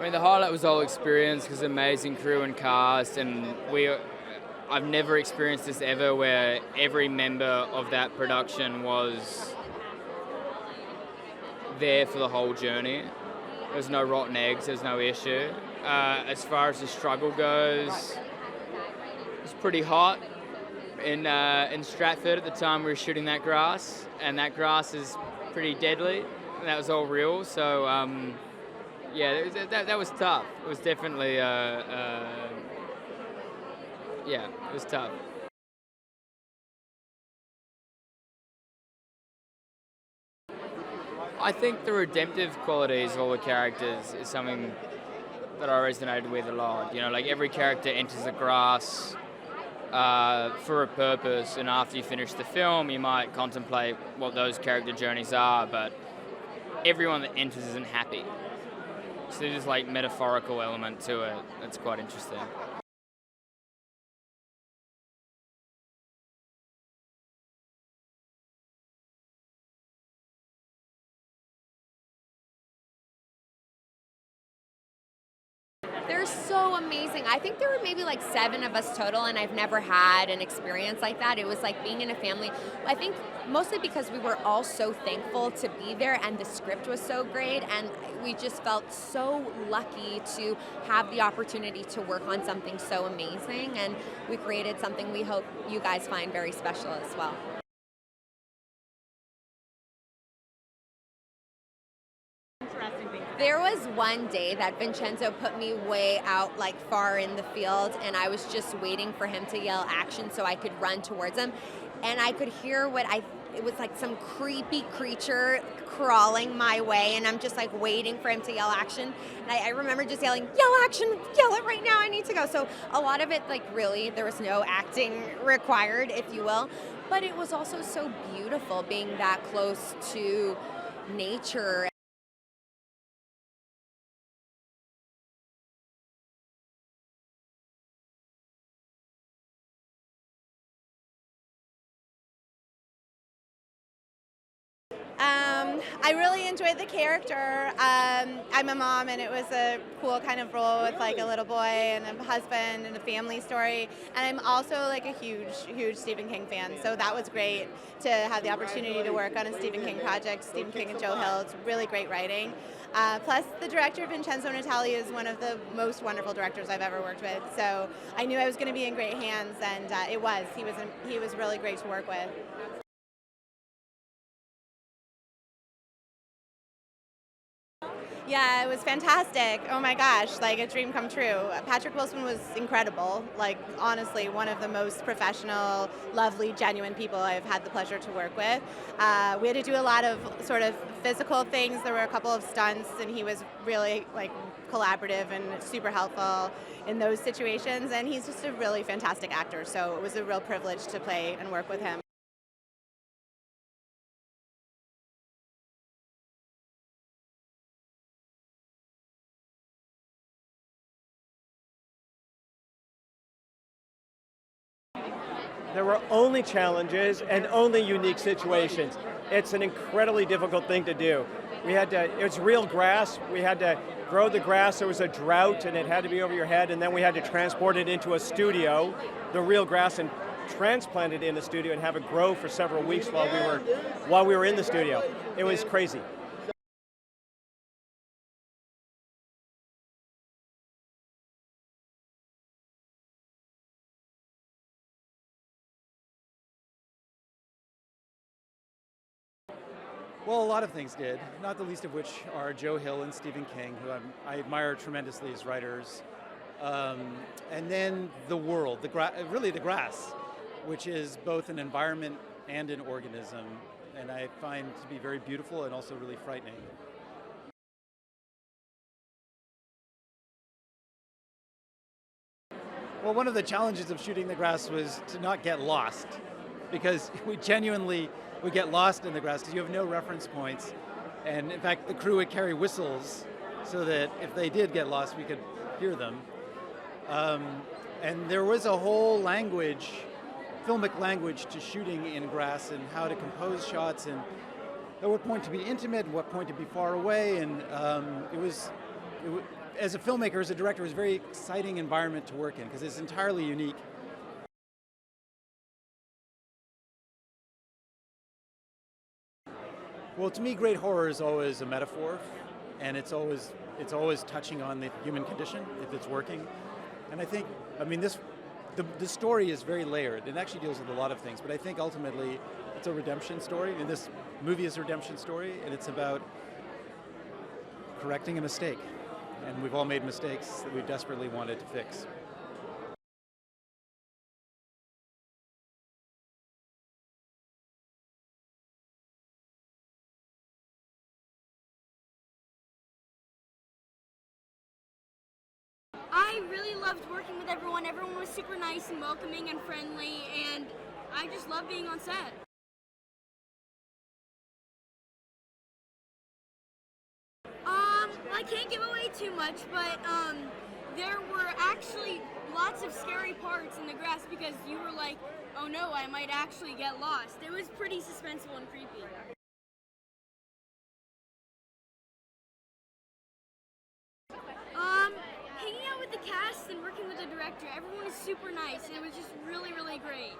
I mean, the highlight was the whole experience because amazing crew and cast, and I've never experienced this ever where every member of that production was there for the whole journey. There's no rotten eggs, there's no issue. As far as the struggle goes, it's pretty hot in Stratford at the time we were shooting that grass, and that grass is pretty deadly, and that was all real, so yeah, that was tough. It was definitely, yeah, it was tough. I think the redemptive qualities of all the characters is something that I resonated with a lot. You know, like every character enters the grass for a purpose, and after you finish the film, you might contemplate what those character journeys are, but everyone that enters isn't happy. So there's like metaphorical element to it. That's quite interesting. They're so amazing. I think there were maybe like 7 of us total, and I've never had an experience like that. It was like being in a family. I think mostly because we were all so thankful to be there, and the script was so great, and we just felt so lucky to have the opportunity to work on something so amazing, and we created something we hope you guys find very special as well. There was one day that Vincenzo put me way out, like far in the field, and I was just waiting for him to yell action so I could run towards him. And I could hear it was like some creepy creature crawling my way, and I'm just like waiting for him to yell action. And I remember just yelling, yell action, yell it right now, I need to go. So a lot of it, like really, there was no acting required, if you will. But it was also so beautiful being that close to nature. I really enjoyed the character. I'm a mom, and it was a cool kind of role with like a little boy and a husband and a family story. And I'm also like a huge Stephen King fan, so that was great to have the opportunity to work on a Stephen King project. Stephen King and Joe Hill, it's really great writing. Plus, the director, Vincenzo Natali, is one of the most wonderful directors I've ever worked with. So I knew I was going to be in great hands, and it was. He was really great to work with. Yeah, it was fantastic. Oh my gosh, like a dream come true. Patrick Wilson was incredible. Like, honestly, one of the most professional, lovely, genuine people I've had the pleasure to work with. We had to do a lot of sort of physical things. There were a couple of stunts, and he was really like collaborative and super helpful in those situations. And he's just a really fantastic actor. So it was a real privilege to play and work with him. There were only challenges and only unique situations. It's an incredibly difficult thing to do. It was real grass. We had to grow the grass. There was a drought, and it had to be over your head, and then we had to transport it into a studio, the real grass, and transplant it in the studio and have it grow for several weeks while we were in the studio. It was crazy. Well, a lot of things did, not the least of which are Joe Hill and Stephen King, who I admire tremendously as writers. And then the world, really the grass, which is both an environment and an organism, and I find to be very beautiful and also really frightening. Well, one of the challenges of shooting the grass was to not get lost, because we genuinely would get lost in the grass because you have no reference points. And in fact, the crew would carry whistles so that if they did get lost, we could hear them. And there was a whole language, filmic language to shooting in grass and how to compose shots and at what point to be intimate and what point to be far away. And as a filmmaker, as a director, it's a very exciting environment to work in because it's entirely unique. Well, to me, great horror is always a metaphor, and it's always touching on the human condition if it's working. And I think, I mean, the story is very layered. It actually deals with a lot of things, but I think ultimately it's a redemption story, and this movie is a redemption story, and it's about correcting a mistake. And we've all made mistakes that we desperately wanted to fix. I really loved working with everyone. Everyone was super nice and welcoming and friendly, and I just love being on set. I can't give away too much, but there were actually lots of scary parts in the grass because you were like, oh no, I might actually get lost. It was pretty suspenseful and creepy. Hanging out with the cast and working with the director, everyone was super nice, and it was just really, really great.